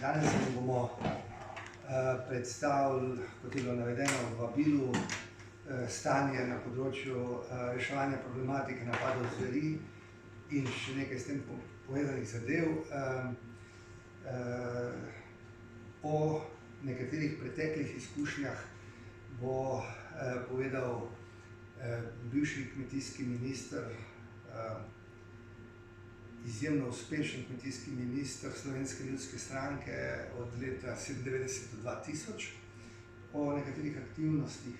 Danes vam bomo predstavili, kot je bilo navedeno v vabilu, stanje na področju reševanja problematike napadov zveri in še nekaj s tem povezanih zadev. O nekaterih preteklih izkušnjah bo povedal bivši kmetijski minister, izjemno uspešen kmetijski minister Slovenske ljudske stranke od leta 1997 do 2000, o nekaterih aktivnostih,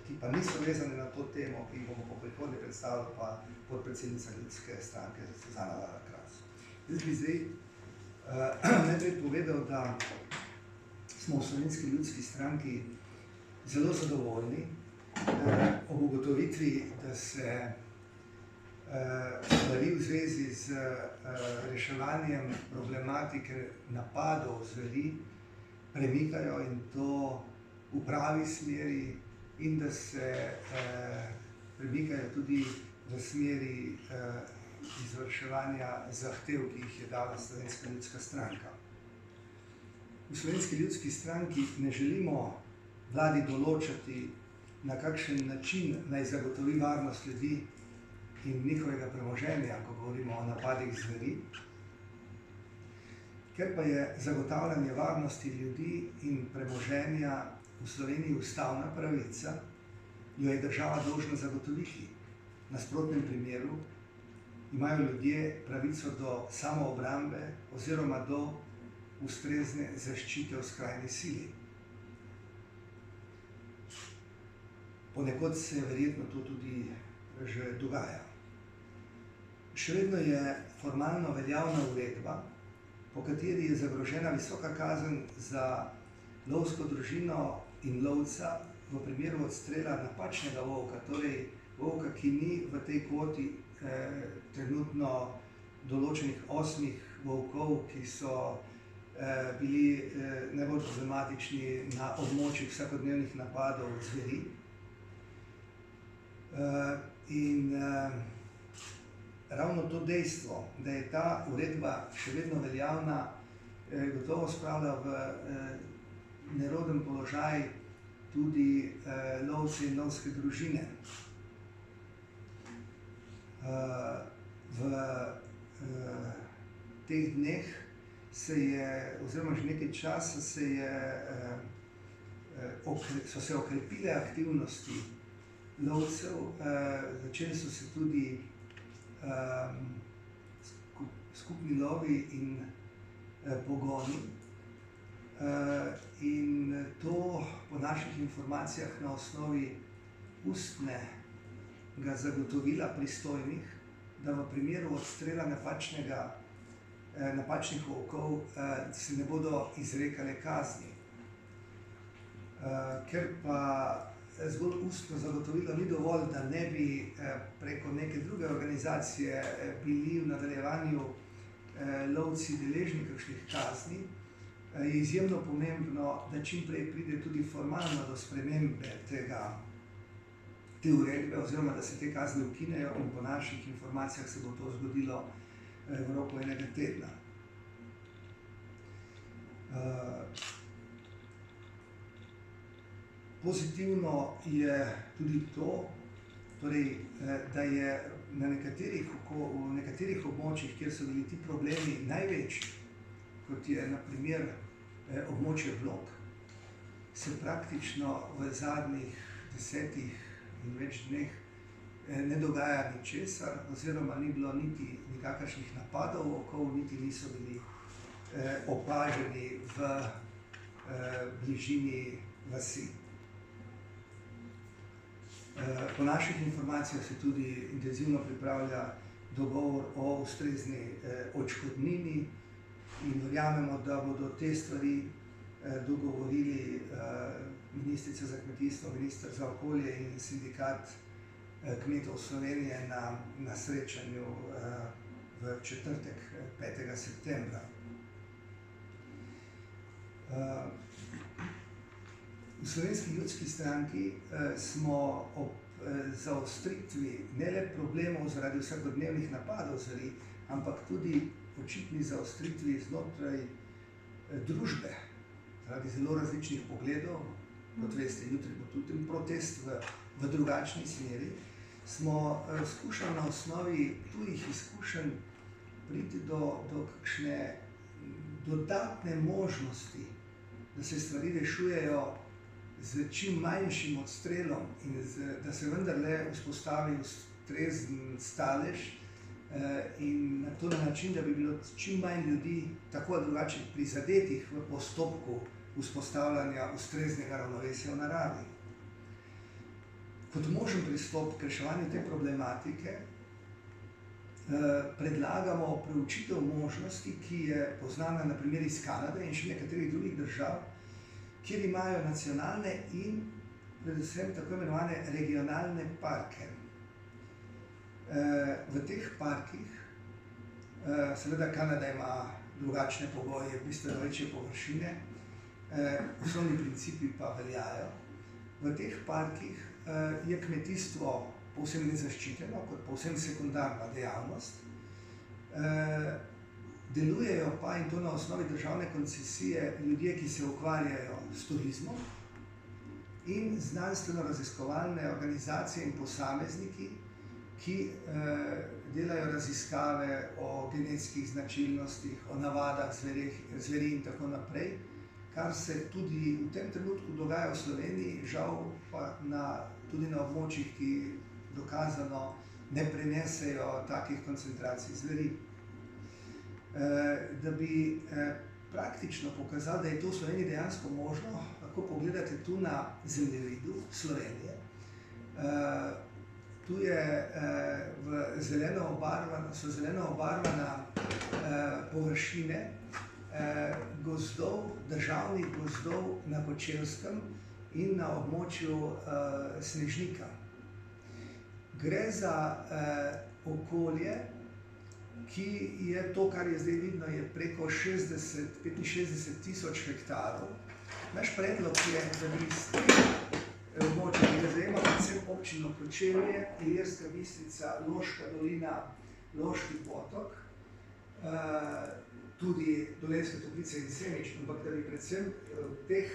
ki pa niso vezane na to temo, ki jih bomo po prihodnje predstavili, pa podpredsednica ljudske stranke Suzana Lala Kraus. Jaz bi zdaj najprej povedal, da smo v Slovenski ljudski stranki zelo zadovoljni ob ugotovitvi, da se stvari v zvezi z reševanjem problematike napadov zveri premikajo in to v pravi smeri in da se premikajo tudi v smeri izvrševanja zahtev, ki jih je dala Slovenska ljudska stranka. V Slovenski ljudski stranki ne želimo vladi določati, na kakšen način naj zagotovi varnost ljudi in njihovega premoženja, ko govorimo o napadih zveri, ker pa je zagotavljanje varnosti ljudi in premoženja v Sloveniji ustavna pravica, jo je država dolžna zagotoviti. V nasprotnem primeru imajo ljudje pravico do samoobrambe oziroma do ustrezne zaščite v skrajni sili. Ponekod se verjetno to tudi že dogaja. Še vedno je formalno veljavna uredba, po kateri je zagrožena visoka kazen za lovsko družino in lovca v primeru odstrela napačnega volka, torej volka, ki ni v tej kvoti trenutno določenih 8 volkov, ki so bili najbolj problematični na območjih vsakodnevnih napadov zveri. In ravno to dejstvo, da je ta uredba še vedno veljavna, gotovo spravlja v neroden položaj tudi lovce in lovske družine. V teh dneh se je, oziroma že nekaj časa so se okrepile aktivnosti lovcev, začeli so se tudi skupni lovi in pogoni. In to po naših informacijah na osnovi ustnega zagotovila pristojnih, da v primeru odstrela napačnih volkov se ne bodo izrekale kazni. Ker pa zgolj ustno zagotovilo ni dovolj, da ne bi preko neke druge organizacije bili v nadaljevanju lovci deležni kakšnih kazni, je izjemno pomembno, da čim prej pride tudi formalno do spremembe te uredbe, oziroma da se te kazni ukinejo, in po naših informacijah se bo to zgodilo v roku enega tedna. Pozitivno je tudi to, torej, da je v nekaterih območjih, kjer so bili ti problemi največji, kot je na primer območje Blok, se praktično v zadnjih 10 in več dneh ne dogaja ničesar, oziroma ni bilo niti nikakršnih napadov volkov, niti niso bili opaženi v bližini vasi. Po naših informacijah se tudi intenzivno pripravlja dogovor o ustrezni odškodnini in verjamemo, da bodo te stvari dogovorili ministrica za kmetijstvo, minister za okolje in sindikat kmetov Slovenije na srečanju v četrtek, 5. septembra. V Slovenski ljudski stranki smo ob zaostritvi ne le problemov zaradi vsakodnevnih napadov zveri, ampak tudi očitni zaostritvi znotraj družbe, zaradi zelo različnih pogledov, kot veste, jutri bo tudi protest v drugačni smeri, smo skušali na osnovi tujih izkušenj priti do kakšne dodatne možnosti, da se stvari rešujejo z čim manjšim odstrelom in da se vendarle vzpostavi ustrezen stalež in na to način, da bi bilo čim manj ljudi tako ali drugače prizadetih v postopku vzpostavljanja ustreznega ravnovesja v naravi. Kot možen pristop k reševanju te problematike predlagamo preučitev možnosti, ki je poznana na primer iz Kanade in še nekaterih drugih držav, kjer imajo nacionalne in predvsem tako imenovane regionalne parke. V teh parkih, seveda Kanada ima drugačne pogoje, bistveno večje površine, osnovni principi pa veljajo. V teh parkih je kmetijstvo povsem nezaščiteno, kot povsem sekundarna dejavnost. Delujejo pa, in to na osnovi državne koncesije, ljudje, ki se ukvarjajo s turizmom in znanstveno-raziskovalne organizacije in posamezniki, ki delajo raziskave o genetskih značilnostih, o navadah zveri in tako naprej, kar se tudi v tem trenutku dogaja v Sloveniji, žal pa tudi na območjih, ki dokazano ne prenesejo takih koncentracij zveri. Da bi praktično pokazali, da je to v Sloveniji dejansko možno, lahko pogledate tu na zemljevidu Slovenije. Tu so zeleno obarvana površine gozdov, državnih gozdov na Kočevskem in na območju Snežnika. Gre za okolje, ki je to, kar je zdaj vidno, je preko 65 tisoč hektarov. Naš predlog je, da bi iz tega območja, ki ga zajema predvsem občino Kočevje, Ilirska Bistrica, Loška dolina, Loški potok, tudi Dolenjske Toplice in Semič, ampak da bi predvsem v teh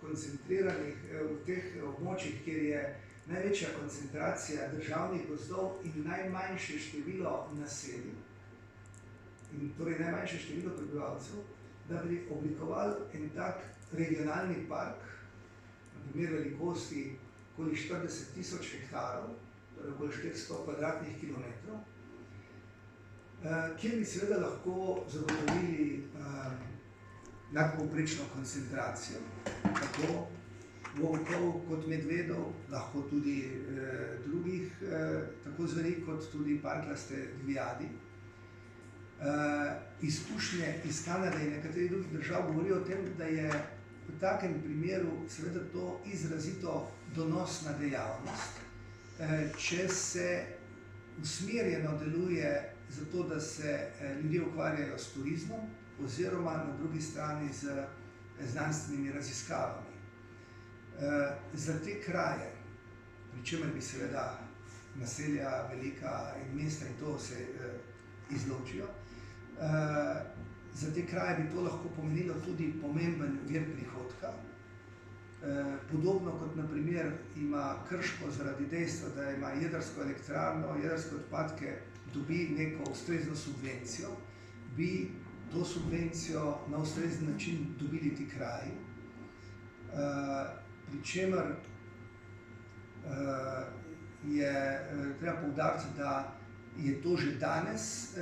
koncentriranih, v teh območjih, kjer je največja koncentracija državnih gozdov in najmanjše število naselij, in torej najmanjše število prebivalcev, da bi oblikovali en tak regionalni park, na primer velikosti okoli 40 tisoč hektarov, torej okoli 400 kvadratnih kilometrov, kjer bi seveda lahko zagotovili nadpovprečno koncentracijo, tako volkov kot medvedov, lahko tudi drugih tako zveri kot tudi parklaste divjadi. Izkušnje iz Kanade in nekaterih drugih držav govorijo o tem, da je v takem primeru seveda to izrazito donosna dejavnost, če se usmerjeno deluje za to, da se ljudje ukvarjajo s turizmom oziroma na drugi strani z znanstvenimi raziskavami. Za te kraje, pri čemer bi seveda naselja velika in mesta in to se izločijo, za te kraje bi to lahko pomenilo tudi pomemben vir prihodka. Podobno kot na primer ima Krško zaradi dejstva, da ima jedrsko elektrarno, jedrske odpadke dobi neko ustrezno subvencijo, bi to subvencijo na ustrezen način dobili ti kraji. Pri čemer je treba poudariti, da je to že danes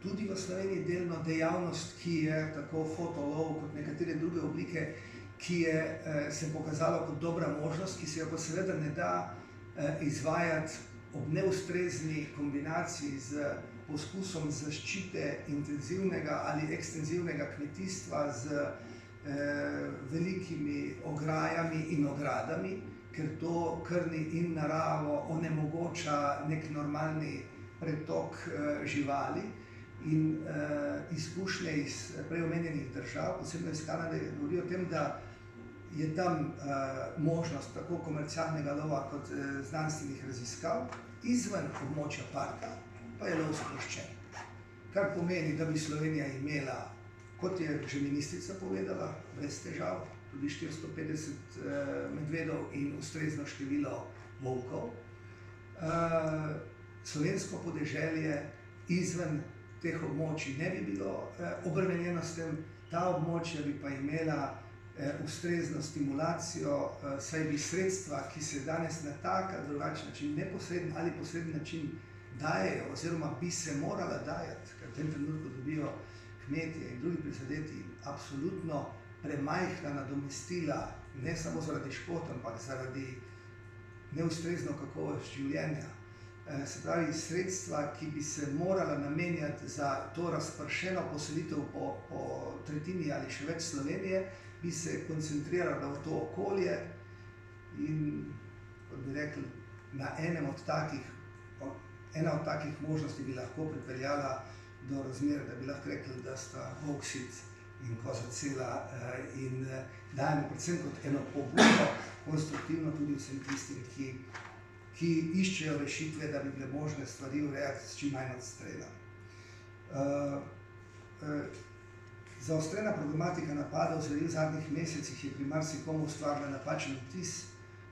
tudi v Sloveniji delno dejavnost, ki je tako fotolov kot nekatere druge oblike, ki je se pokazalo kot dobra možnost, ki se jo pa seveda ne da izvajati ob neustrezni kombinaciji z poskusom zaščite intenzivnega ali ekstenzivnega kmetijstva z velikimi ograjami in ogradami, ker to krni in naravo, onemogoča nek normalni pretok živali in izkušnje iz prej omenjenih držav, posebno iz Kanade, govorijo o tem, da je tam možnost tako komercialnega lova kot znanstvenih raziskav, izven območja parka pa je lov sproščen. Kar pomeni, da bi Slovenija imela kot je že ministrica povedala, brez težav, tudi 450 medvedov in ustrezno število volkov. Slovensko podeželje izven teh območij ne bi bilo obremenjeno s tem, ta območja bi pa imela ustrezno stimulacijo, saj bi sredstva, ki se danes na tak ali drugačen način, neposreden ali posreden način dajejo, oziroma bi se morala dajati, ker v tem trenutku dobijo kmetje in drugi prizadeti absolutno premajhna nadomestila, ne samo zaradi škod, ampak zaradi neustrezno kakovost življenja. Se pravi, sredstva, ki bi se morala namenjati za to razpršeno poselitev po tretjini ali še več Slovenije, bi se koncentrirala v to okolje in, kot bi rekli, ena od takih možnosti bi lahko pripeljala do razmer, da bi lahko rekli, da sta volk sit in koza cela, in dajemo predvsem kot eno pobudo konstruktivno tudi vsem tistim, ki iščejo rešitve, da bi bile možne stvari urejati s čim manj odstrela. Zaostrena problematika napadov zveri v zadnjih mesecih je pri marsikomu ustvarila napačen vtis,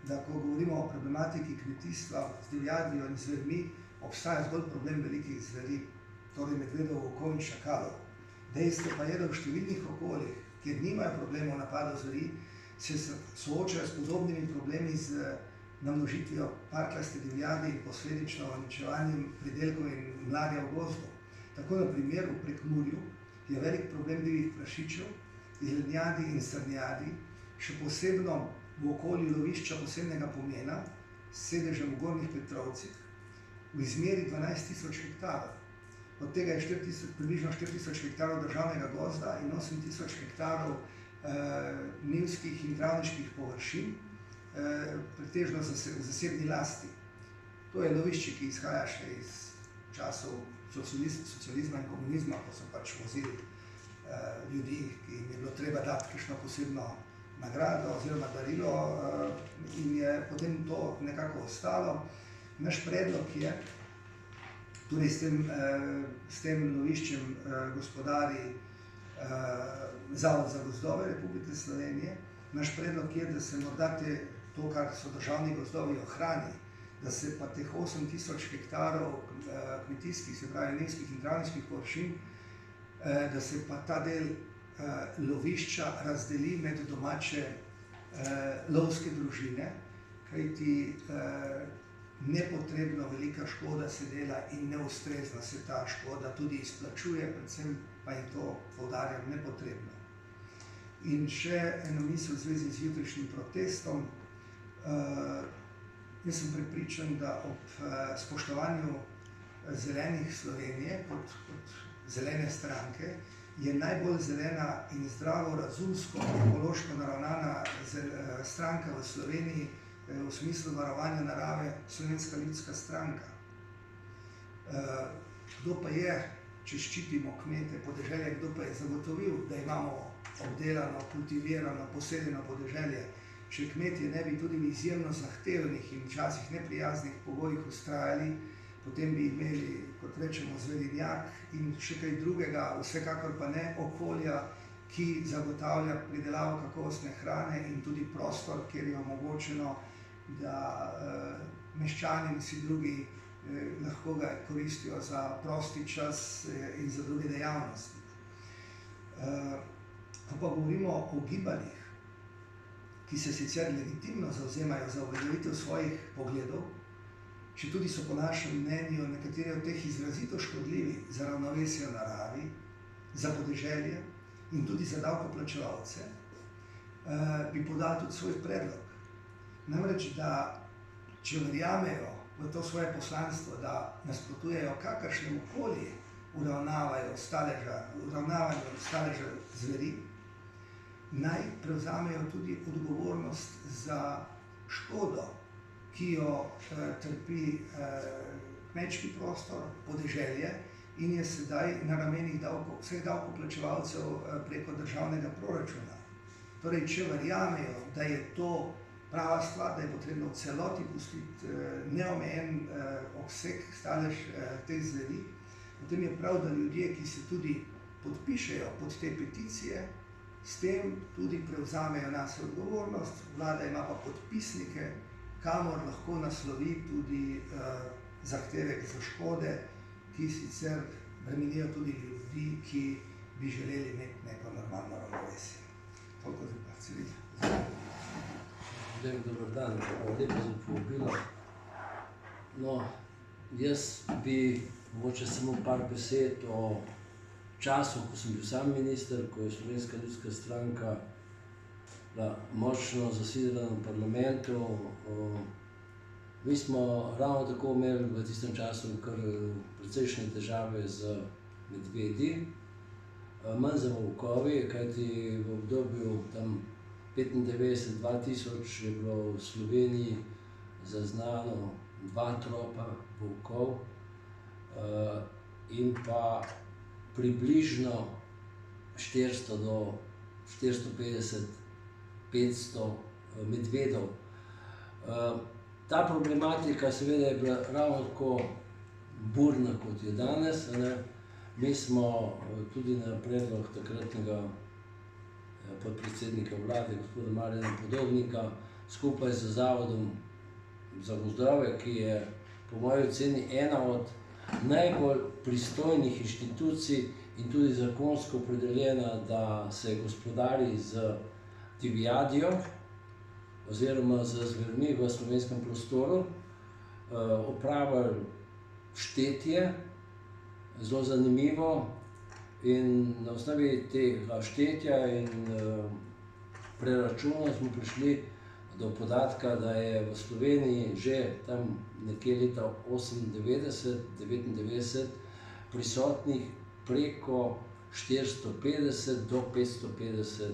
da ko govorimo o problematiki kmetijstva z divjadjo in zvermi, obstaja zgolj problem velikih zveri, torej medvedov, volkov in šakalov. Dejstvo pa je, da v številnih okoljih, kjer nimajo problemov napadov zveri, se soočajo s podobnimi problemi z namnožitvijo parklaste divjadi in posledično uničevanjem pridelkov in mladja v gozdu. Tako na primer v Prekmurju je velik problem divjih prašičev, jelenjadi in srnjadi, še posebno v okolju lovišča posebnega pomena, s sedežem v Gornjih Petrovcih, v izmeri 12.000 hektarov. Od tega je približno 4.000 hektarov državnega gozda in 8.000 hektarov njivskih in travniških površin, pretežno v zasebni lasti. To je lovišče, ki izhaja še iz časov socializma in komunizma, ko so pač vozili ljudi, ki jim je bilo treba dati kakšno posebno nagrado oziroma darilo, in je potem to nekako ostalo. Naš predlog je, torej s tem loviščem gospodari Zavod za gozdove Republike Slovenije, naš predlog je, da se morda to, kar so državni gozdovi, ohrani, da se pa teh 8.000 hektarov kmetijskih, se pravi njivskih in travniških površin, da se pa ta del lovišča razdeli med domače lovske družine, kajti nepotrebno velika škoda se dela in neustrezno se ta škoda tudi izplačuje, predvsem pa je to, poudarjam, nepotrebno. In še eno misel v zvezi z jutrišnjim protestom. Jaz sem prepričan, da ob spoštovanju zelenih Slovenije kot zelene stranke je najbolj zelena in zdravo, razumsko, ekološko naravnana stranka v Sloveniji v smislu varovanja narave Slovenska ljudska stranka. Kdo pa je, če ščitimo kmete podeželja, kdo pa je zagotovil, da imamo obdelano, kultivirano, poseljeno podeželje, če kmetje ne bi tudi v izjemno zahtevnih in včasih neprijaznih pogojih vztrajali, potem bi imeli, kot rečemo, zvelinjak in še kaj drugega, vsekakor pa ne okolja, ki zagotavlja pridelavo kakovostne hrane in tudi prostor, kjer je omogočeno, da meščani in vsi drugi lahko ga koristijo za prosti čas in za druge dejavnosti. Ko pa govorimo o gibanjih, ki se sicer legitimno zavzemajo za uveljavitev svojih pogledov, četudi so po našem mnenju nekateri od teh izrazito škodljivi za ravnovesje v naravi, za podeželje in tudi za davkoplačevalce, bi podal tudi svoj predlog. Namreč, da če verjamejo v to svoje poslanstvo, da nasprotujejo kakršnemu koli uravnavanju staleža zveri, naj prevzamejo tudi odgovornost za škodo, ki jo trpi kmečki prostor, podeželje in je sedaj na ramenih vseh davkoplačevalcev preko državnega proračuna. Torej, če verjamejo, da je to prava stvar, da je potrebno v celoti pustiti neomejen obseg stalež teh zveri, potem je prav, da ljudje, ki se tudi podpišejo pod te peticije, s tem tudi prevzamejo naso odgovornost, vlada ima pa podpisnike, kamor lahko naslovi tudi zahtevek za škode, ki sicer bremenijo tudi ljudi, ki bi želeli imeti neko normalno ravnovesje. Toliko za parcelitev. Dober dan, lepo za povabilo. No, jaz bi mogoče samo par besed o času, ko sem bil sam minister, ko je Slovenska ljudska stranka močno zasidrana v parlamentu. Mi smo ravno tako imeli v tistem času kar precejšnje težave z medvedi, manj za volkovi, kajti v obdobju tam 1995-2000 je bilo v Sloveniji zaznano 2 tropa volkov in pa približno 400 do 450, 500 medvedov. Ta problematika seveda je bila ravno tako burna, kot je danes. Mi smo tudi na predlog takratnega podpredsednika vlade, gospoda Marjana Podobnika, skupaj z Zavodom za gozdove, ki je po moji oceni ena od najbolj pristojnih inštitucij in tudi zakonsko opredeljena, da se gospodari z divjadjo oziroma z zvermi v slovenskem prostoru, opravili štetje, zelo zanimivo, in na osnovi tega štetja in preračuna smo prišli do podatka, da je v Sloveniji že tam nekje leta 1998-1999 prisotnih preko 450 do 550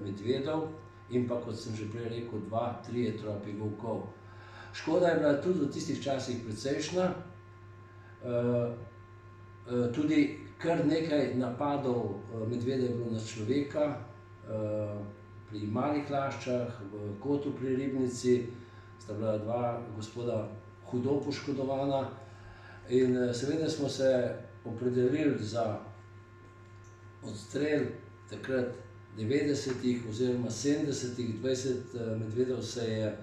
medvedov in pa, kot sem že prej rekel, 2-3 tropi volkov. Škoda je bila tudi v tistih časih precejšnja, tudi kar nekaj napadov medveda je bilo na človeka, pri Malih Laščah, v Kotu pri Ribnici sta bila 2 gospoda hudo poškodovana in seveda smo se opredelili za odstrel takrat 90-ih oziroma 70-ih, 20 medvedov se je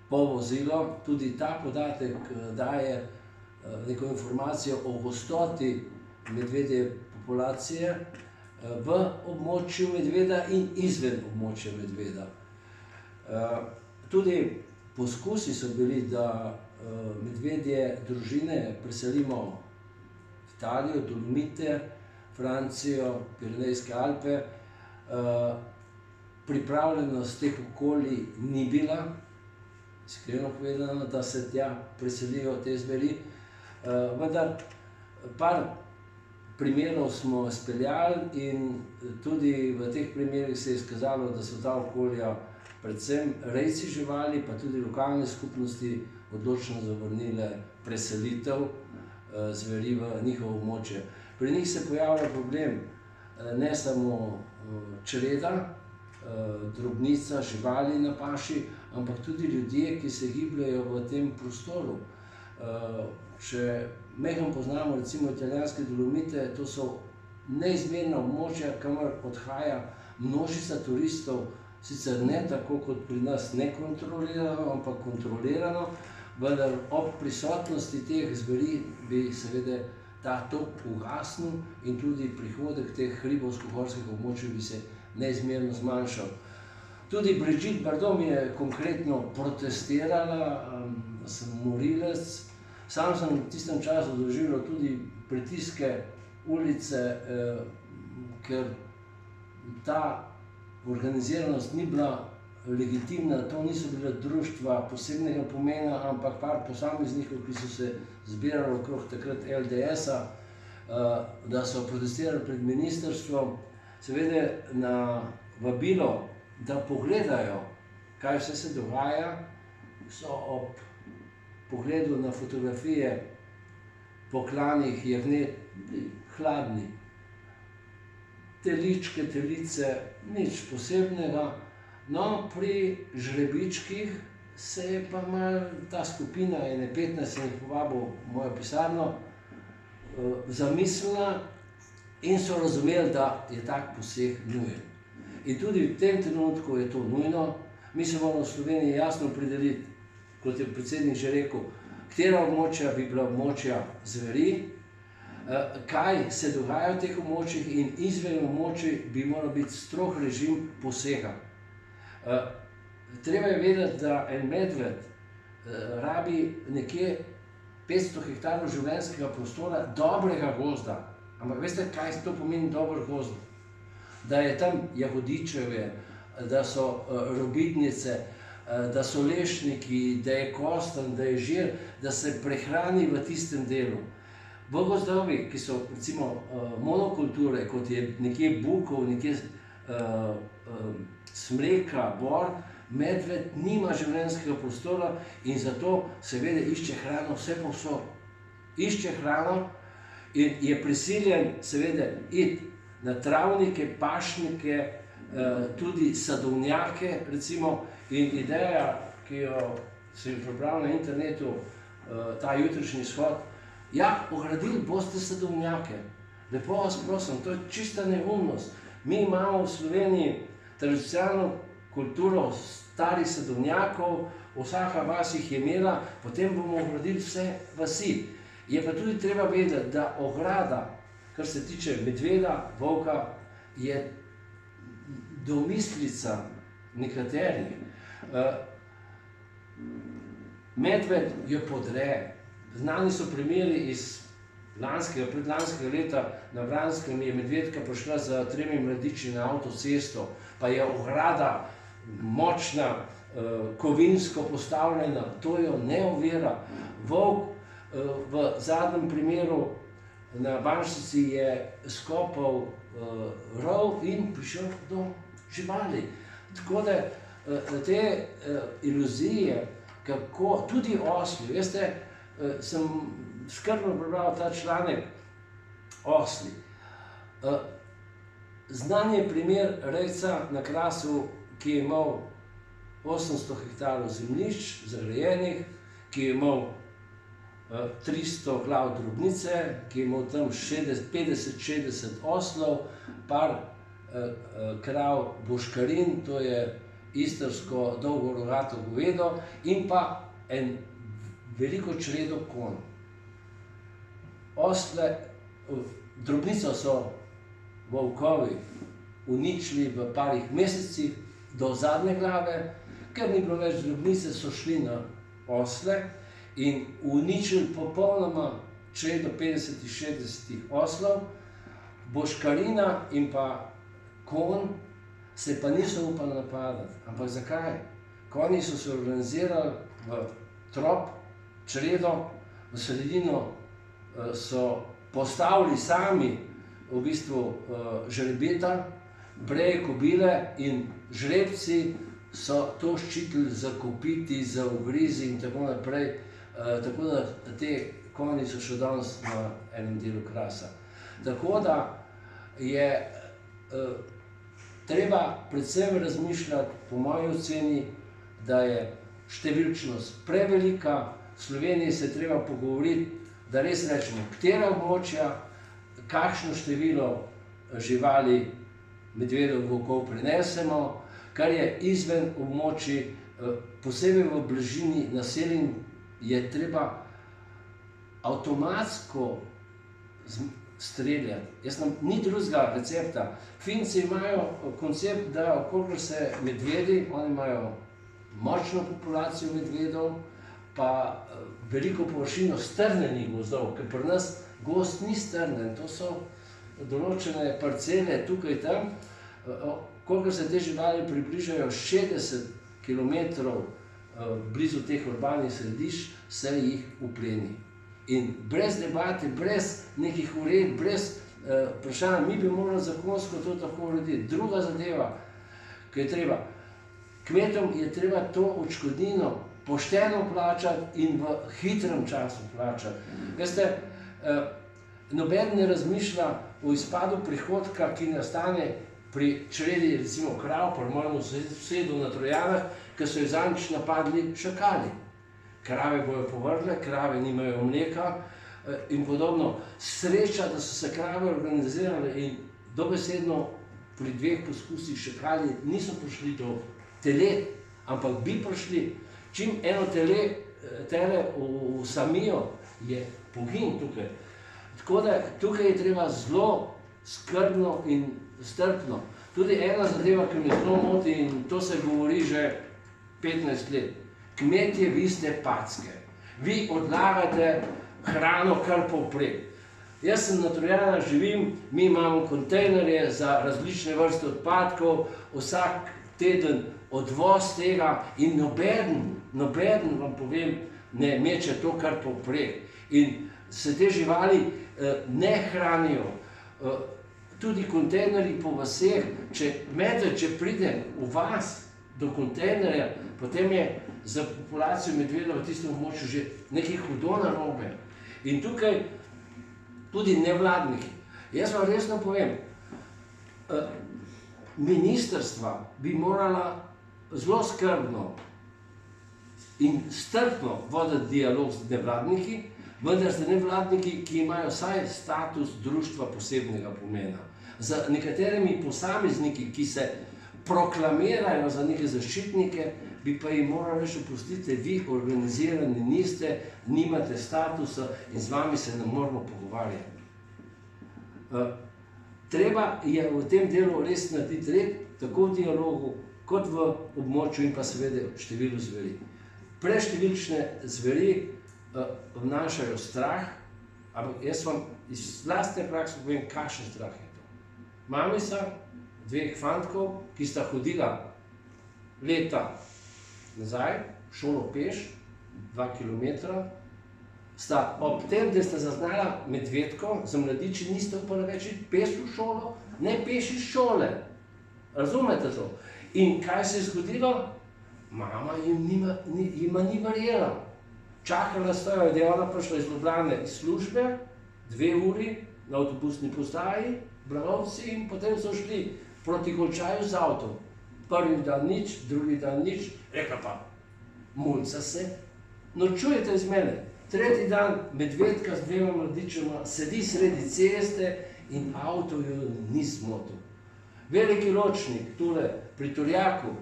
povozilo. Tudi ta podatek daje neko informacijo o gostoti medvedje populacije v območju medveda in izven območja medveda. Tudi poskusi so bili, da medvedje družine preselimo v Italijo, Dolomite, Francijo, Pirenejske Alpe. Pripravljenost teh okolij ni bila, iskreno povedano, da se tja preselijo te zveri, vendar par primerov smo izpeljali in tudi v teh primerih se je izkazalo, da so ta okolja predvsem rejci živali, pa tudi lokalne skupnosti odločno zavrnile preselitev zveri v njihovo območje. Pri njih se pojavlja problem ne samo čreda, drobnica, živali na paši, ampak tudi ljudje, ki se gibljejo v tem prostoru. Če majhen poznamo recimo italijanske Dolomite, to so neizmerna območja, kamor odhaja množica turistov, sicer ne tako kot pri nas nekontrolirano, ampak kontrolirano, vendar ob prisotnosti teh zveri bi seveda ta tok ugasnil in tudi prihodek teh hribovsko-gorskih območij bi se neizmerno zmanjšal. Tudi Brigitte Bardot mi je konkretno protestirala, da sem morilec. Sam sem v tistem času doživljal tudi pritiske ulice, ker ta organiziranost ni bila legitimna, to niso bile društva posebnega pomena, ampak par posameznikov, ki so se zbirali okrog takrat LDS-a, da so protestirali pred ministrstvom. Seveda na vabilo, da pogledajo, kaj vse se dogaja, so ob pogledu na fotografije po klanih jagnet bili hladni. Teličke, telice, nič posebnega. No, pri žrebičkih se je pa malo ta skupina, ene 15 sem jih povabil v mojo pisarno, zamislila in so razumeli, da je tak poseg nujen. In tudi v tem trenutku je to nujno. Mi se moramo v Sloveniji jasno opredeliti, kot je predsednik že rekel, katera območja bi bila območja zveri, kaj se dogaja v teh območjih in izven območij bi moral biti strog režim posega. Treba je vedeti, da en medved rabi nekje 500 hektarov življenjskega prostora dobrega gozda. Ampak veste, kaj to pomeni dober gozd? Da je tam jagodičevje, da so robidnice, da so lešniki, da je kostanj, da je žir, da se prehrani v tistem delu. V gozdovih, ki so recimo monokulture, kot je nekje bukov, nekje smreka, bor, medved nima življenjskega prostora in zato seveda išče hrano vse povsod. Išče hrano in je prisiljen seveda iti na travnike, pašnike, tudi sadovnjake recimo. In ideja, ki jo sem prebral na internetu, ta jutrišnji shod, ja, ogradili boste sadovnjake. Lepo vas prosim, to je čista neumnost. Mi imamo v Sloveniji tradicionalno kulturo starih sadovnjakov, vsaka vas jih je imela, potem bomo ogradili vse vasi. Je pa tudi treba vedeti, da ograda, kar se tiče medveda, volka, je domislica nekaterih. Medved jo podre. Znani so primeri iz predlanskega leta. Na Vranskem je medvedka prišla za 3 mladiči na avtocesto, pa je ograda močna, kovinsko postavljena, to jo ne ovira. Volk v zadnjem primeru na Banjščici je skopal rov in prišel do živali. Tako da te iluzije, kako tudi osli, veste, sem skrbno prebral ta članek osli. Znan je primer rejca na Krasu, ki je imel 800 hektarov zemljišč zagrajenih, ki je imel 300 glav drobnice, ki je imel tam 50-60 oslov, par krav boškarin, to je istrsko dolgorogato govedo, in pa en veliko čredo konj. Osle, drobnico so volkovi uničili v parih mesecih do zadnje glave, ker ni bilo več drobnice, so šli na osle in uničili popolnoma čredo 50-60 oslov. Boškarina in pa konj se pa niso upali napadati. Ampak zakaj? Konji so se organizirali v trop, čredo, v sredino so postavili sami v bistvu žrebeta, breje kobile in žrebci so to ščitili za kopiti, za ugrizi in tako naprej. Tako da te konji so še danes na enem delu Krasa. Tako da je treba predvsem razmišljati, po moji oceni, da je številčnost prevelika. V Sloveniji se je treba pogovoriti, da res rečemo, katera območja, kakšno število živali, medvedov, volkov prinesemo, kar je izven območij, posebej v bližini naselij, je treba avtomatsko streljati. Ni drugega recepta. Finci imajo koncept, da kolikor se medvedi, oni imajo močno populacijo medvedov, pa veliko površino strnenih gozdov, ker pri nas gozd ni strnen, to so določene parcele tukaj tam. Kolikor se te živali približajo 60 kilometrov blizu teh urbanih središč, se jih upleni. In brez debate, brez nekih ured, brez vprašanja, mi bi morali zakonsko to tako urediti. Druga zadeva, ki je treba, kmetom je treba to odškodnino pošteno plačati in v hitrem času plačati. Veste, noben ne razmišlja o izpadu prihodka, ki nastane pri čredi, recimo krav, pri mojemu sosedu na Trojanah, ki so jo zadnjič napadli šakali. Krave bojo povrle, krave nimajo mleka, in podobno. Sreča, da so se krave organizirale in dobesedno pri 2 poskusih še kralji niso prišli do telet, ampak bi prišli. Čim eno tele usamijo, je pogin tukaj. Tako da tukaj je treba zelo skrbno in strpno. Tudi ena zadeva, ki me zelo moti, in to se govori že 15 let. Kmetje, vi ste packe. Vi odlagate hrano kar povprek. Jaz sem na Trojanah, živim, mi imamo kontejnerje za različne vrste odpadkov, vsak teden odvoz tega in nobeden, vam povem, ne meče to kar povprek. In se te živali ne hranijo. Tudi kontejnerji po vaseh, če pride v vas do kontejnerja, potem je za populacijo medveda v tistem območju že nekaj hudo narobe. In tukaj tudi nevladniki. Jaz vam resno povem, ministrstva bi morala zelo skrbno in strpno voditi dialog z nevladniki, vendar z nevladniki, ki imajo vsaj status društva posebnega pomena. Z nekaterimi posamezniki, ki se proklamirajo za neke zaščitnike, bi pa jim morali reči, oprostite, vi organizirani niste, nimate statusa in z vami se ne moramo pogovarjati. Treba je v tem delu res narediti red, tako v dialogu, kot v območju in pa seveda številu zveri. Preštevilčne zveri vnašajo strah, ampak jaz vam iz lastne prakse povem, kakšen strah je to. Mamica 2 fantkov, ki sta hodila leta nazaj, šolo peš, 2 kilometra, sta ob tem, da sta zaznala medvedko, za mladiči niste upali več iti peš v šolo, ne peš iz šole. Razumete to? In kaj se je zgodilo? Mama jima ni verjela. Čakala sta jo, da je ona prišla iz Ljubljane iz službe, 2 uri na avtobusni postaji, Blagovci, in potem so šli proti Golčaju z avtom. Prvi dan nič, drugi dan nič, rekla pa, mulca se, norčujete iz mene. Tretji dan medvedka z 2 mladičema sedi sredi ceste in avto jo ni zmotil. Veliki Ločnik, tule pri Turjaku,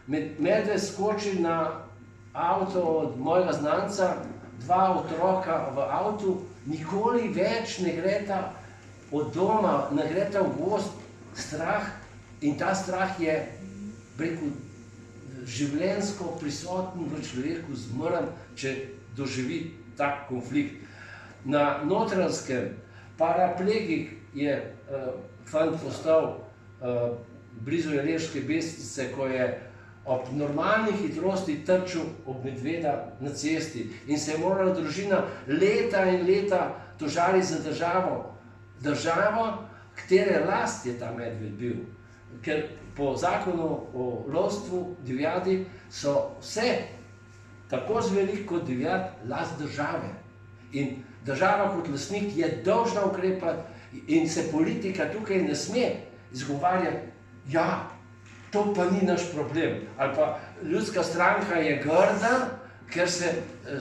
medved skoči na avto od mojega znanca, 2 otroka v avtu, nikoli več ne greta od doma, ne greta v gozd, strah, in ta strah je življenjsko prisoten v človeku, zmrn, če doživi tak konflikt. Na Notranjskem paraplegik je fant postal blizu Ileške Bistrice, ko je ob normalni hitrosti trčil ob medveda na cesti in se je morala družina leta in leta tožariti za državo, katere last je ta medved bil. Ker po zakonu o lovstvu divjadi so vse, tako zveri kot divjad, last države. In država kot lastnik je dolžna ukrepati in se politika tukaj ne sme izgovarjati, ja, to pa ni naš problem. Ali pa ljudska stranka je grda, ker se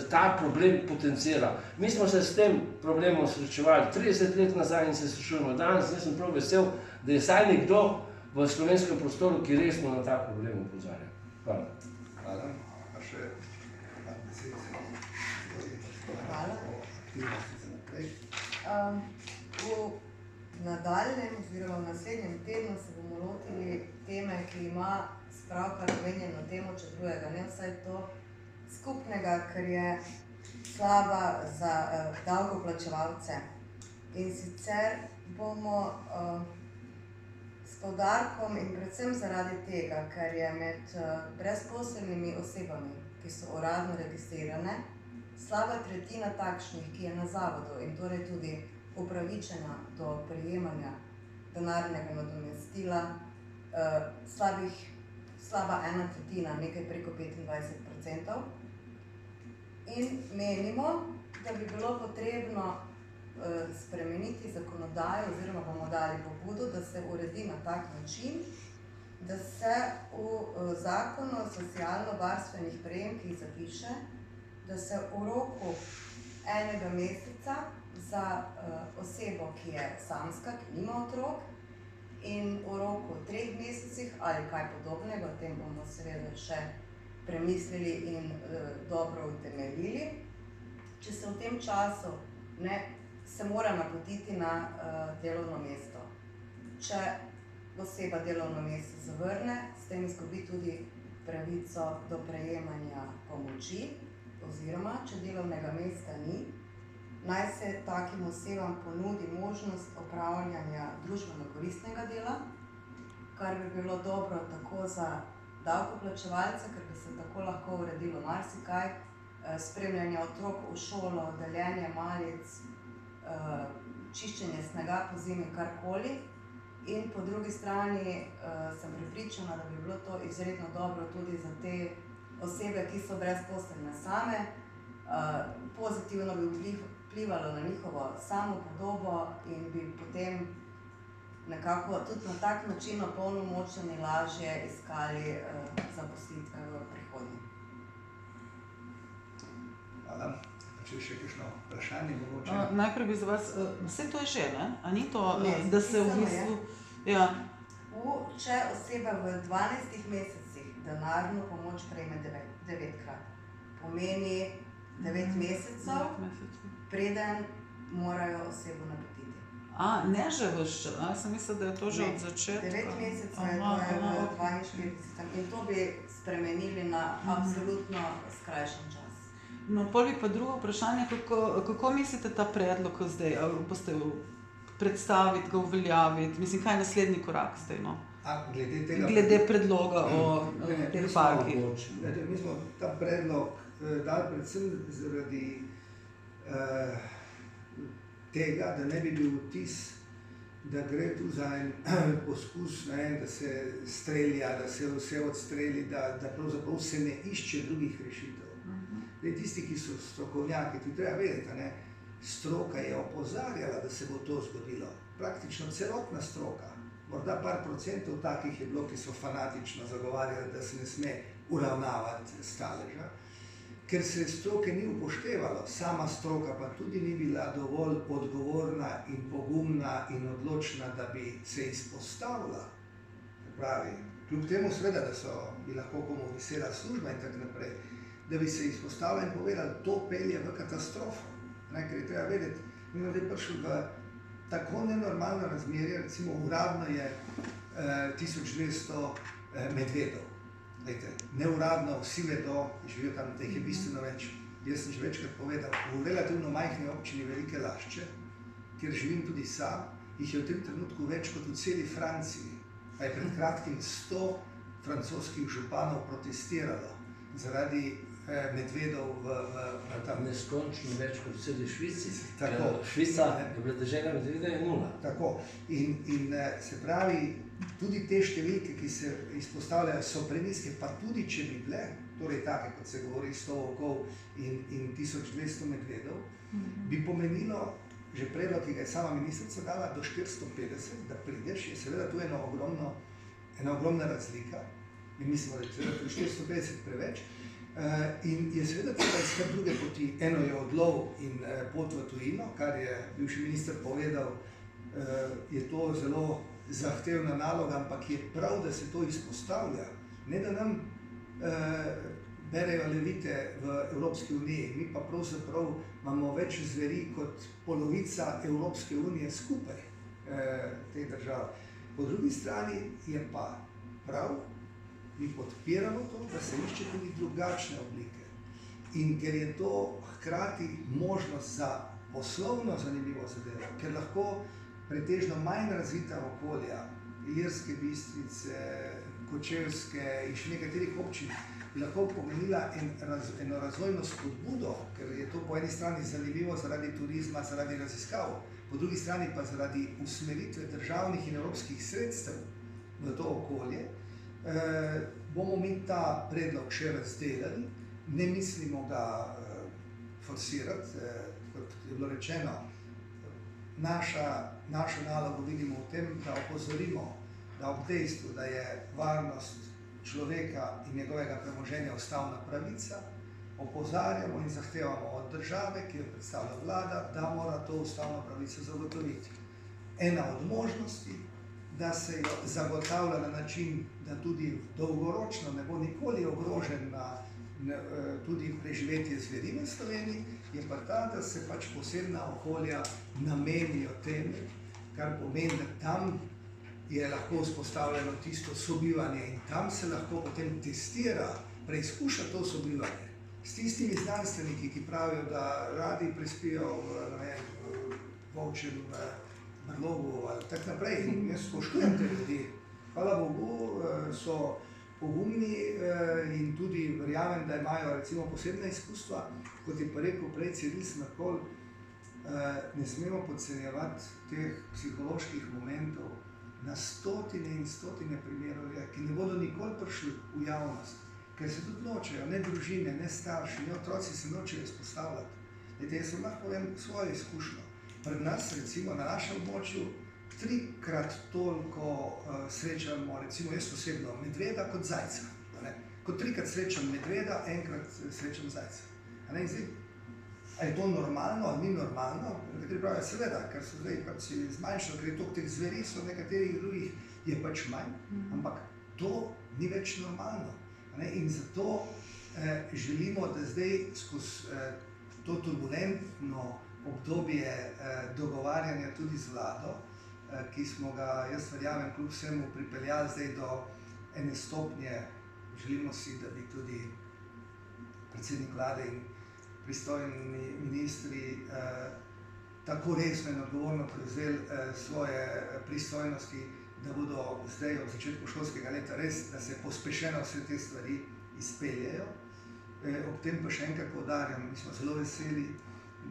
ta problem potencira. Mi smo se s tem problemom srečevali 30 let nazaj in se srečujemo danes. Jaz sem prav vesel, da je vsaj nekdo v slovenskem prostoru, ki resno na ta problem opozarja. Hvala. Hvala. A še Hvala. V nadaljnjem oziroma v naslednjem tednu se bomo lotili teme, ki ima spravkar omenjeno temo, če drugega ne vsaj to skupnega, ker je slaba za davkoplačevalce. In sicer bomo s poudarkom in predvsem zaradi tega, ker je med brezposelnimi osebami, ki so uradno registrirane, slaba tretjina takšnih, ki je na zavodu in torej tudi upravičena do prejemanja denarnega nadomestila, slaba 1/3, nekaj preko 25%. In menimo, da bi bilo potrebno spremeniti zakonodajo oziroma bomo dali pobudo, da se uredi na tak način, da se v zakonu o socialno-varstvenih prejemkih zapiše, da se v roku 1 meseca za osebo, ki je samska, ki nima otrok in v roku 3 mesecih ali kaj podobnega, o tem bomo seveda še premislili in dobro utemeljili. Če se v tem času se mora napotiti na delovno mesto. Če oseba delovno mesto zavrne, s tem izgubi tudi pravico do prejemanja pomoči, oziroma če delovnega mesta ni, naj se takim osebam ponudi možnost opravljanja družbeno koristnega dela, kar bi bilo dobro tako za davkoplačevalce, ker bi se tako lahko uredilo marsikaj, spremljanje otrok v šolo, deljenje malic, čiščenje snega po zimi, karkoli. In po drugi strani sem prepričana, da bi bilo to izredno dobro tudi za te osebe, ki so brezposelne same. Pozitivno bi vplivalo na njihovo samopodobo in bi potem nekako tudi na tak način opolnomočeni lažje iskali zaposlitve v prihodnje. Hvala. Če še kakšno vprašanje mogoče? Najprej bi za vas, vse to je že, ne? A ni to, Ne, da se v bistvu... Ja. Če oseba v 12 mesecih denarno pomoč prejme 9-krat, pomeni 9 mesecev, preden morajo osebo napotiti. Ne že vse, sem mislila, da je to že od začetka. 9 mesecev je to v 42. In to bi spremenili na absolutno skrajšan čas. No, prvi pa drugo vprašanje, kako mislite ta predlog zdaj, ali boste predstaviti, ga uveljaviti, mislim, kaj je naslednji korak zdaj, no? Glede predloga o teh parkih. Mi smo ta predlog dali predvsem zaradi tega, da ne bi bil vtis, da gre tu za en poskus, da se strelja, da se vse odstreli, da pravzaprav se ne išče drugih rešitev. Tisti, ki so strokovnjaki, tudi treba vedeti, stroka je opozarjala, da se bo to zgodilo. Praktično celotna stroka, morda par procentov takih je bilo, ki so fanatično zagovarjali, da se ne sme uravnavati staleža, ker se stroke ni upoštevalo. Sama stroka pa tudi ni bila dovolj odgovorna in pogumna in odločna, da bi se izpostavila. Pravi, kljub temu seveda, da bi lahko komu visela služba in tako naprej, da bi se izpostavili in povedali, to pelje v katastrofo. Ker je treba vedeti, mi smo zdaj prišli v tako nenormalno razmerje, recimo uradno je 1200 medvedov. Neuradno vsi vedo, živijo tam, da jih je bistveno več. Jaz sem že večkrat povedal, v relativno majhni občini Velike Lašče, kjer živim tudi sam, jih je v tem trenutku več kot v celi Franciji. Pa je pred kratkim 100 francoskih županov protestiralo zaradi medvedov v tam. Neskončno več kot v celi Švici. Tako. Švica je bila dežela medveda, je 0. Tako. In se pravi, tudi te številke, ki se izpostavljajo, so prenizke, pa tudi če bi bile, torej take, kot se govori, 100 volkov in 1200 medvedov, bi pomenilo že predlog, ki ga je sama ministrica dala, do 450, da prideš, je seveda tu ena ogromna razlika. In mislimo, da je seveda tu 450 preveč. In je seveda treba iskati druge poti. Eno je odlov in pot v tujino, kar je bivši minister povedal, je to zelo zahtevna naloga, ampak je prav, da se to izpostavlja. Ne da nam berejo levite v Evropski uniji, mi pa pravzaprav imamo več zveri kot polovica Evropske unije skupaj te države. Po drugi strani je pa prav, mi podpiramo to, da se išče tudi drugačne oblike. In ker je to hkrati možnost za poslovno zanimivo zadevo, ker lahko pretežno manj razvita okolja, Ilirske Bistrice, Kočevske in še nekaterih občin, bi lahko pomenila eno razvojno spodbudo, ker je to po eni strani zanimivo zaradi turizma, zaradi raziskav, po drugi strani pa zaradi usmeritve državnih in evropskih sredstev v to okolje. Bomo mi ta predlog še razdelali, ne mislimo ga forsirati, kot je bilo rečeno. Našo nalogo vidimo v tem, da opozorimo, da ob dejstvu, da je varnost človeka in njegovega premoženja ustavna pravica, opozarjamo in zahtevamo od države, ki jo predstavlja vlada, da mora to ustavno pravico zagotoviti. Ena od možnosti, da se jo zagotavlja na način, da tudi dolgoročno ne bo nikoli ogrožen tudi preživetje zveri v Sloveniji, je pa ta, da se pač posebna okolja namenijo temu, kar pomeni, da tam je lahko vzpostavljeno tisto sobivanje in tam se lahko potem testira, preizkuša to sobivanje s tistimi znanstveniki, ki pravijo, da radi prespijo v volčjem brlogu ali tak naprej. In jaz spoštujem te ljudi. Hvala Bogu, so pogumni in tudi verjamem, da imajo recimo posebna izkustva, kot je pa rekel prej Ciril Smrkolj, ne smemo podcenjevati teh psiholoških momentov na stotine in stotine primerov, ki ne bodo nikoli prišli v javnost, ker se tudi nočejo, ne družine, ne starši, ne otroci se nočejo izpostavljati. Jaz vam lahko povem svojo izkušnjo. Pred nas, recimo na našem območju, 3-krat toliko srečamo, recimo jaz osebno, medveda kot zajca. Kot 3-krat srečam medveda, 1-krat srečam zajca. Ali je to normalno ali ni normalno? Nekateri pravijo, seveda, ker so zdaj pač si zmanjšali, ker je toliko teh zveri, so nekaterih drugih je pač manj, ampak to ni več normalno. In zato želimo, da zdaj skozi to turbulentno obdobje dogovarjanja tudi z vlado, ki smo ga, jaz verjamem, kljub vsemu pripeljali zdaj do ene stopnje, želimo si, da bi tudi predsednik vlade in pristojni ministri tako resno in odgovorno prevzeli svoje pristojnosti, da bodo zdaj ob začetku šolskega leta res, da se pospešeno vse te stvari izpeljejo. Ob tem pa še enkrat poudarjam, mi smo zelo veseli,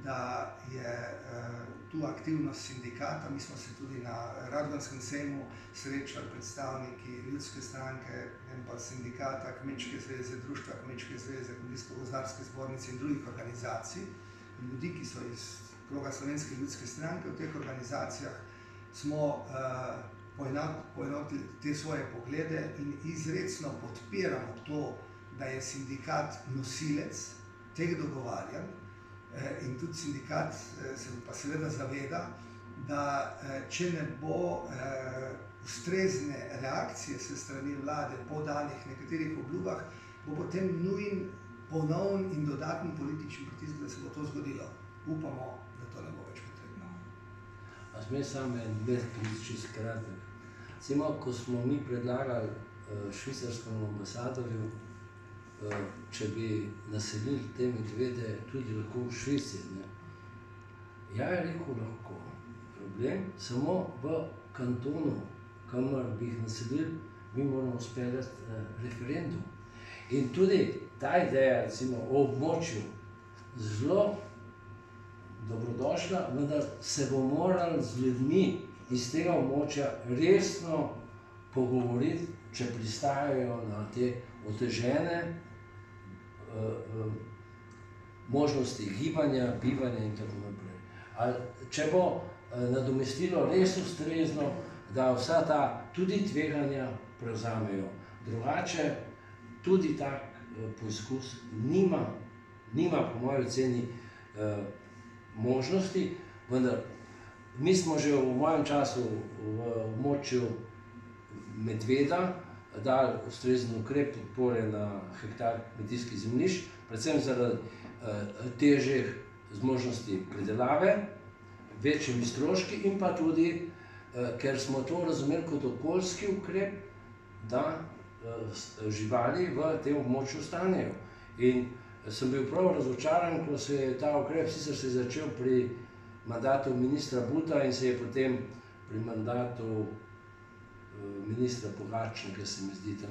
da je tu aktivnost sindikata. Mi smo se tudi na Radgonskem sejmu srečali predstavniki Ljudske stranke, pa sindikata, Kmečke zveze, Društva Kmečke zveze, Kmetijsko-gozdarske zbornice in drugih organizacij. Ljudi, ki so iz kroga Slovenske ljudske stranke, v teh organizacijah smo poenotili te svoje poglede in izrecno podpiramo to, da je sindikat nosilec teh dogovarjanj. In tudi sindikat se pa seveda zaveda, da če ne bo ustrezne reakcije se strani vlade po danih nekaterih obljubah, bo potem nujen ponovn in dodaten politični pritisk, da se bo to zgodilo. Upamo, da to ne bo več potrebno. A smem samo en čisto kratek. Recimo, ko smo mi predlagali švicarskemu ambasadorju, če bi naselili te medvede tudi lahko v Švici. Ja, je rekel lahko. Problem samo v kantonu, kamor bi jih naselili, mi moramo speljati referendum. In tudi ta ideja, recimo, o območju, zelo dobrodošla, vendar se bo morali z ljudmi iz tega območja resno pogovoriti, če pristajajo na te otežene možnosti gibanja, bivanja in tako naprej. Če bo nadomestilo res ustrezno, da vsa ta tudi tveganja prevzamejo. Drugače, tudi tak poizkus nima po moji oceni možnosti, vendar mi smo že v mojem času v območju medveda dali ustrezen ukrep podpore na hektar kmetijskih zemljišč, predvsem zaradi težjih zmožnosti predelave, večjimi stroški in pa tudi, ker smo to razumeli kot okoljski ukrep, da živali v tem območju ostanejo. In sem bil prav razočaran, ko se je ta ukrep, sicer se je začel pri mandatu ministra Buta in se je potem pri mandatu ministra Pogačnika, se mi zdi tam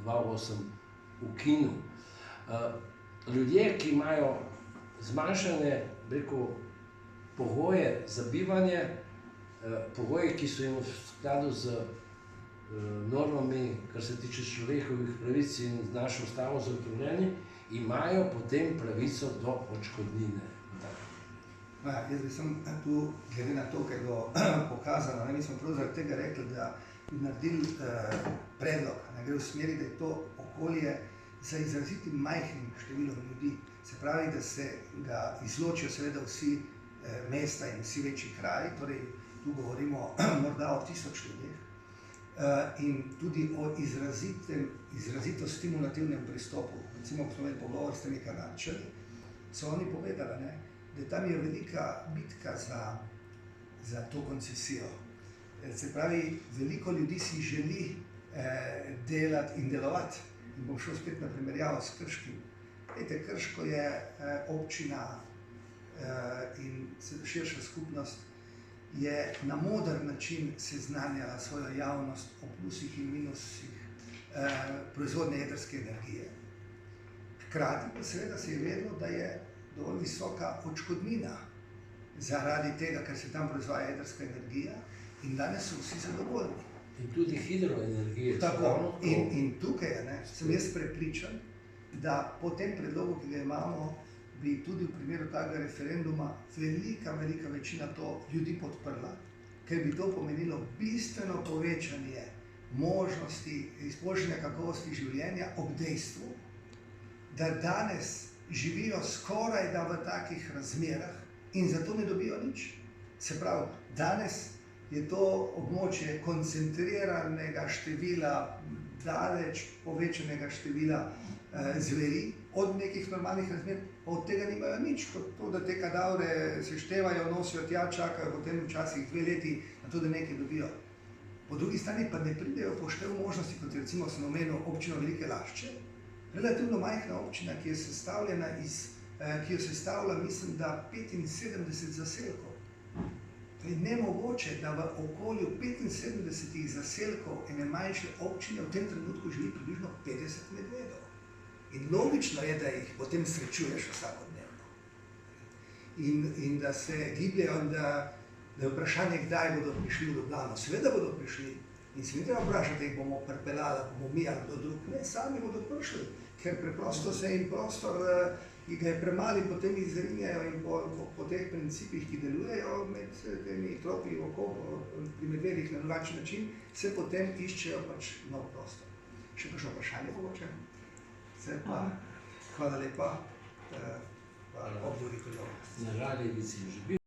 2007-2008 ukinil. Ljudje, ki imajo zmanjšane, pogoje za bivanje, pogoje, ki so jim v skladu z normami, kar se tiče človekovih pravic in z našo ustavo zagotovljeni, imajo potem pravico do odškodnine. Jaz bi sem tu, glede na to, kaj je bilo pokazano, mi smo prav zaradi tega rekli, da bi naredili predlog, gre v smeri, da je to okolje za izrazito majhnim številom ljudi. Se pravi, da se ga izločijo seveda vsi mesta in vsi večji kraji, torej tu govorimo morda o 1000 ljudeh, in tudi o izrazito stimulativnem pristopu. Recimo, ko smo imeli pogovor s temi Kanadčani, so oni povedali, ne, da tam je velika bitka za to koncesijo. Se pravi, veliko ljudi si želi delati in delovati. In bom šel spet na primerjavo s Krškim. Vete, Krško je občina in širša skupnost je na moder način seznanjala svojo javnost o plusih in minusih proizvodnje jedrske energije. Hkrati pa seveda se je vedelo, da je dovolj visoka odškodnina zaradi tega, ker se tam proizvaja jedrska energija in danes so vsi zadovoljni. In tudi hidroenergije. Tako, in tukaj sem jaz prepričan, da po tem predlogu, ki ga imamo, bi tudi v primeru takega referenduma velika večina to ljudi podprla, ker bi to pomenilo bistveno povečanje možnosti izboljšanja kakovosti življenja ob dejstvu, da danes živijo skoraj da v takih razmerah in zato ne dobijo nič. Se pravi, danes je to območje koncentriranega števila, daleč povečanega števila zveri, od nekih normalnih razmer, pa od tega nimajo nič, kot to, da te kadavre seštevajo, nosijo tja, čakajo potem včasih 2 leti na to, da nekaj dobijo. Po drugi strani pa ne pridejo poštev možnosti, kot recimo sem omenil občino Velike Lašče, relativno majhna občina, ki jo sestavlja, mislim, da 75 zaselkov. To je nemogoče, da v okolju 75 zaselkov ene manjše občine v tem trenutku živi približno 50 medvedov. In logično je, da jih potem srečuješ vsakodnevno. In da se gibljajo, da je vprašanje, kdaj bodo prišli v Ljubljano. Seveda bodo prišli in se mi treba vprašati, da jih bomo pripeljali, bomo mi ali kdo drug. Ne, sami bodo prišli, ker preprosto se jim prostor, ki ga je premali, potem izrinjajo in po teh principih, ki delujejo med temi tropi v okolju, pri medvedih na drugačen način, se potem iščejo pač nov prostor. Še kakšno vprašanje mogoče? Se pa, hvala lepa, pa odgovorite. Na Žaljevici že bil.